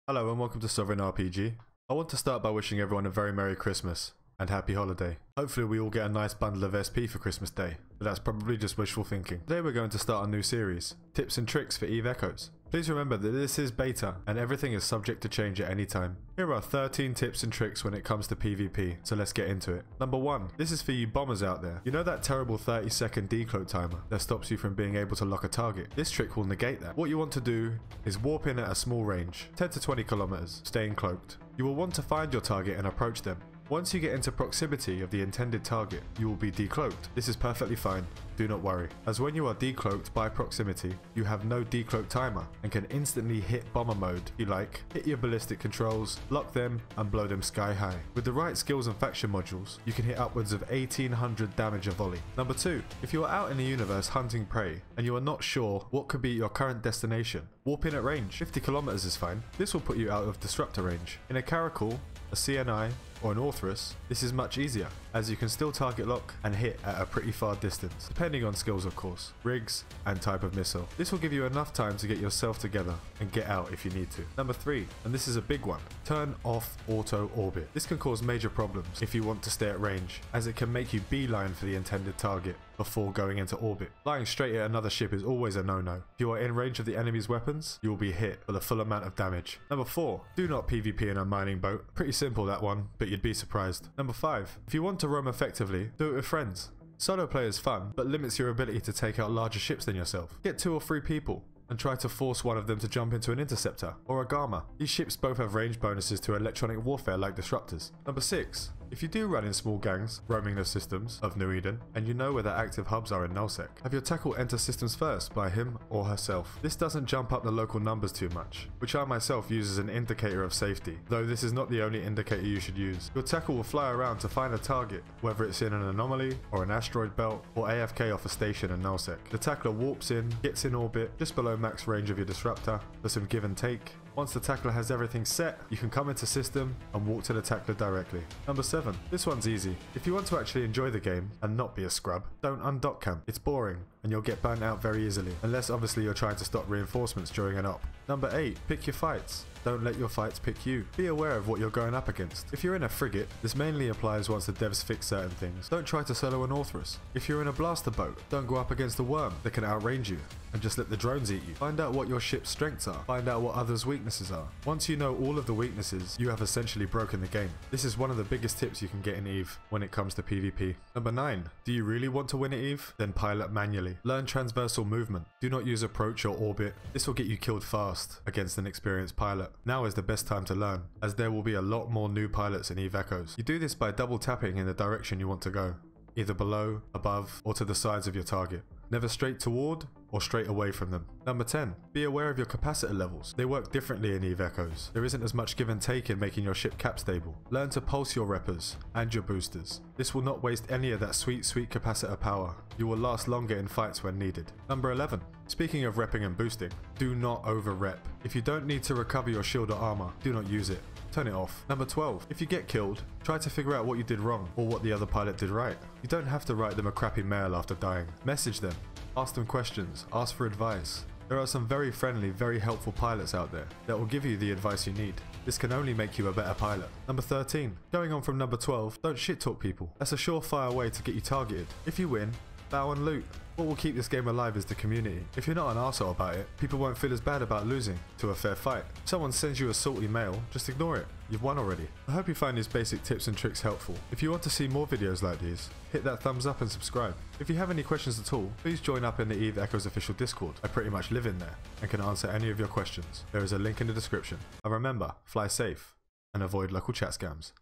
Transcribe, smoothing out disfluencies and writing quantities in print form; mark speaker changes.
Speaker 1: Hello and welcome to Sovereign RPG. I want to start by wishing everyone a very Merry Christmas and Happy Holiday. Hopefully we all get a nice bundle of SP for Christmas Day, but that's probably just wishful thinking. Today we're going to start a new series, Tips and Tricks for EVE Echoes. Please remember that this is beta and everything is subject to change at any time. Here are 13 tips and tricks when it comes to PvP, so let's get into it. Number 1. This is for you bombers out there. You know that terrible 30-second decloak timer that stops you from being able to lock a target? This trick will negate that. What you want to do is warp in at a small range, 10 to 20 kilometers, staying cloaked. You will want to find your target and approach them. Once you get into proximity of the intended target, you will be decloaked. This is perfectly fine, do not worry, as when you are decloaked by proximity, you have no decloak timer and can instantly hit bomber mode if you like, hit your ballistic controls, lock them and blow them sky high. With the right skills and faction modules, you can hit upwards of 1800 damage a volley. Number 2, if you are out in the universe hunting prey and you are not sure what could be your current destination, warp in at range. 50 kilometers is fine. This will put you out of disruptor range. In a Caracal, a CNI, or an Orthrus, this is much easier, as you can still target lock and hit at a pretty far distance, depending on skills of course, rigs, and type of missile. This will give you enough time to get yourself together and get out if you need to. Number 3, and this is a big one, turn off auto orbit. This can cause major problems if you want to stay at range, as it can make you beeline for the intended target before going into orbit. Flying straight at another ship is always a no-no. If you are in range of the enemy's weapons, you will be hit for the full amount of damage. Number 4, do not PvP in a mining boat. Pretty simple that one, but you'd be surprised. Number 5, if you want to roam effectively, do it with friends. Solo play is fun, but limits your ability to take out larger ships than yourself. Get 2 or 3 people and try to force one of them to jump into an interceptor or a Gamma. These ships both have range bonuses to electronic warfare like disruptors. Number 6, if you do run in small gangs, roaming the systems of New Eden, and you know where the active hubs are in Nullsec, have your tackle enter systems first by him or herself. This doesn't jump up the local numbers too much, which I myself use as an indicator of safety, though this is not the only indicator you should use. Your tackle will fly around to find a target, whether it's in an anomaly, or an asteroid belt, or AFK off a station in Nullsec. The tackler warps in, gets in orbit, just below max range of your disruptor, for some give and take. Once the tackler has everything set, you can come into system and walk to the tackler directly. Number 7. This one's easy. If you want to actually enjoy the game and not be a scrub, don't undock camp. It's boring and you'll get burnt out very easily, unless obviously you're trying to stop reinforcements during an op. Number 8. Pick your fights. Don't let your fights pick you. Be aware of what you're going up against. If you're in a frigate, this mainly applies once the devs fix certain things. Don't try to solo an Orthrus. If you're in a blaster boat, don't go up against a worm that can outrange you and just let the drones eat you. Find out what your ship's strengths are. Find out what others' weaknesses are. Once you know all of the weaknesses, you have essentially broken the game. This is one of the biggest tips you can get in EVE when it comes to PvP. Number 9. Do you really want to win at EVE? Then pilot manually. Learn transversal movement. Do not use approach or orbit. This will get you killed fast against an experienced pilot. Now is the best time to learn, as there will be a lot more new pilots in EVE Echoes. You do this by double tapping in the direction you want to go, either below, above, or to the sides of your target. Never straight toward or straight away from them. Number 10. Be aware of your capacitor levels. They work differently in EVE Echoes. There isn't as much give and take in making your ship cap stable. Learn to pulse your reppers and your boosters. This will not waste any of that sweet capacitor power. You will last longer in fights when needed. Number 11. Speaking of repping and boosting, do not over rep. If you don't need to recover your shield or armor, do not use it. Turn it off. Number 12. If you get killed, try to figure out what you did wrong or what the other pilot did right. You don't have to write them a crappy mail after dying. Message them. Ask them questions. Ask for advice. There are some very friendly, very helpful pilots out there that will give you the advice you need. This can only make you a better pilot. Number 13. Going on from number 12, don't shit talk people. That's a surefire way to get you targeted. If you win, bow and loot. What will keep this game alive is the community. If you're not an arsehole about it, people won't feel as bad about losing to a fair fight. If someone sends you a salty mail, just ignore it. You've won already. I hope you find these basic tips and tricks helpful. If you want to see more videos like these, hit that thumbs up and subscribe. If you have any questions at all, please join up in the EVE Echoes official Discord. I pretty much live in there and can answer any of your questions. There is a link in the description. And remember, fly safe and avoid local chat scams.